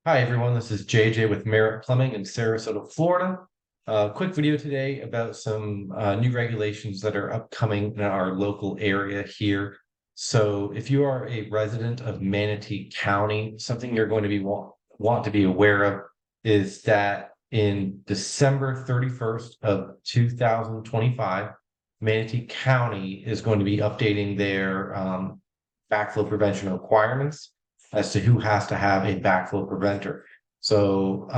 Hi, everyone. This is JJ with Merritt Plumbing in Sarasota, Florida. Quick video today about some new regulations that are upcoming in our local area here. So if you are a resident of Manatee County, something you're going to be want to be aware of is that in December 31st of 2025, Manatee County is going to be updating their backflow prevention requirements as to who has to have a backflow preventer. So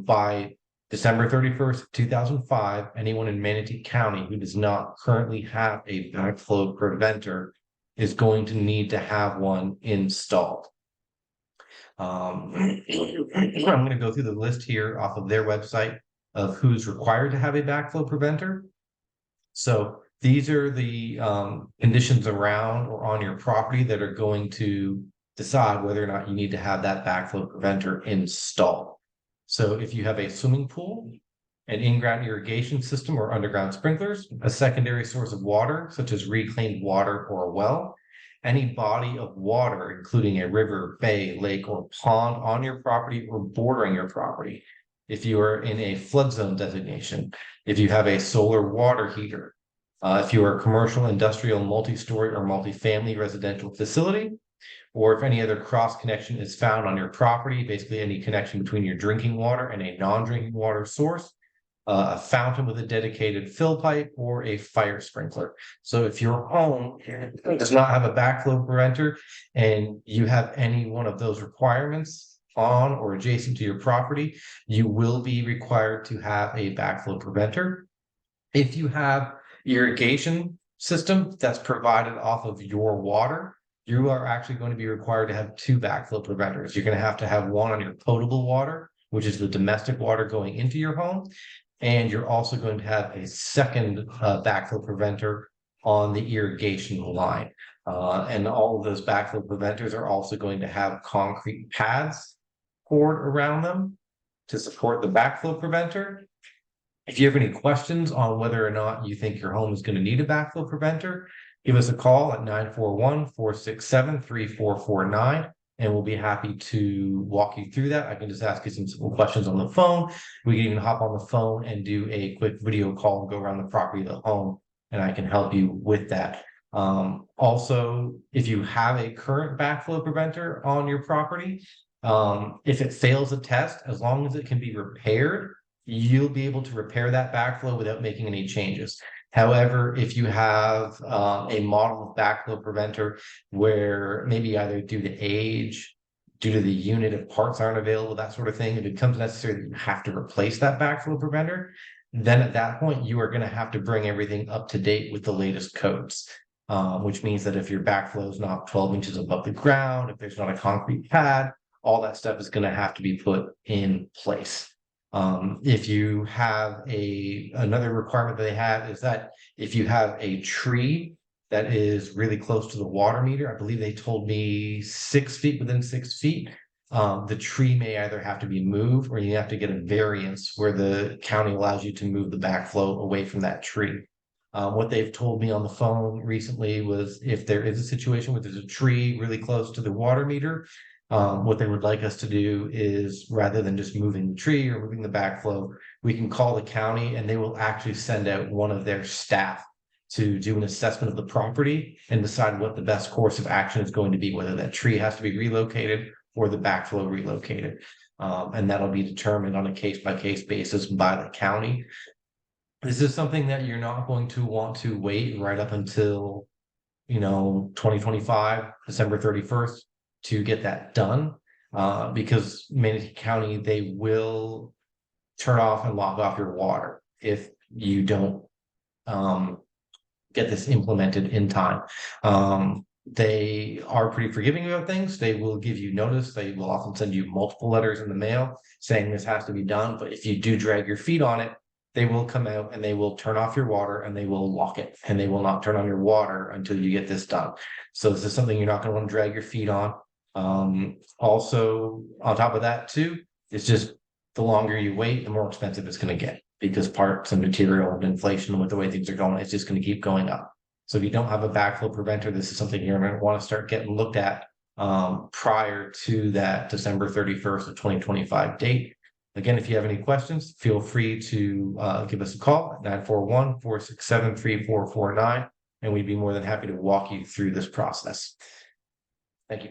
by December 31st, 2005, anyone in Manatee County who does not currently have a backflow preventer is going to need to have one installed. I'm going to go through the list here off of their website of who's required to have a backflow preventer. So these are the conditions around or on your property that are going to decide whether or not you need to have that backflow preventer installed. So if you have a swimming pool, an in-ground irrigation system or underground sprinklers, a secondary source of water, such as reclaimed water or a well, any body of water, including a river, bay, lake, or pond on your property or bordering your property. If you are in a flood zone designation, if you have a solar water heater, if you are a commercial, industrial, multi-story, or multifamily residential facility, or if any other cross connection is found on your property, basically any connection between your drinking water and a non-drinking water source, a fountain with a dedicated fill pipe, or a fire sprinkler. So if your home does not have a backflow preventer and you have any one of those requirements on or adjacent to your property, you will be required to have a backflow preventer. If you have irrigation system that's provided off of your water, you are actually going to be required to have two backflow preventers. You're going to have one on your potable water, which is the domestic water going into your home. And you're also going to have a second backflow preventer on the irrigation line. And all of those backflow preventers are also going to have concrete pads poured around them to support the backflow preventer. If you have any questions on whether or not you think your home is going to need a backflow preventer, give us a call at 941-467-3449, and we'll be happy to walk you through that. I can just ask you some simple questions on the phone. We can even hop on the phone and do a quick video call and go around the property of the home, and I can help you with that. Also, if you have a current backflow preventer on your property, if it fails a test, as long as it can be repaired, you'll be able to repair that backflow without making any changes. However, if you have a model of backflow preventer where maybe either due to age, due to the unit, if parts aren't available, that sort of thing, if it becomes necessary that you have to replace that backflow preventer, then at that point, you are going to have to bring everything up to date with the latest codes. Which means that if your backflow is not 12 inches above the ground, if there's not a concrete pad, all that stuff is going to have to be put in place. If you have another requirement that they have is that if you have a tree that is really close to the water meter, I believe they told me 6 feet within 6 feet, the tree may either have to be moved or you have to get a variance where the county allows you to move the backflow away from that tree. What they've told me on the phone recently was if there is a situation where there's a tree really close to the water meter, what they would like us to do is rather than just moving the tree or moving the backflow, we can call the county and they will actually send out one of their staff to do an assessment of the property and decide what the best course of action is going to be, whether that tree has to be relocated or the backflow relocated. And that'll be determined on a case-by-case basis by the county. This is something that you're not going to want to wait right up until, 2025, December 31st to get that done, because Manatee County, they will turn off and lock off your water if you don't get this implemented in time. They are pretty forgiving about things. They will give you notice. They will often send you multiple letters in the mail saying this has to be done. But if you do drag your feet on it, they will come out and they will turn off your water and they will lock it and they will not turn on your water until you get this done. So this is something you're not going to want to drag your feet on. Also, on top of that too, it's just the longer you wait, the more expensive it's going to get because parts and material and inflation with the way things are going, it's just going to keep going up. So if you don't have a backflow preventer, this is something you're going to want to start getting looked at prior to that December 31st of 2025 date. Again, if you have any questions, feel free to give us a call at 941-467-3449, and we'd be more than happy to walk you through this process. Thank you.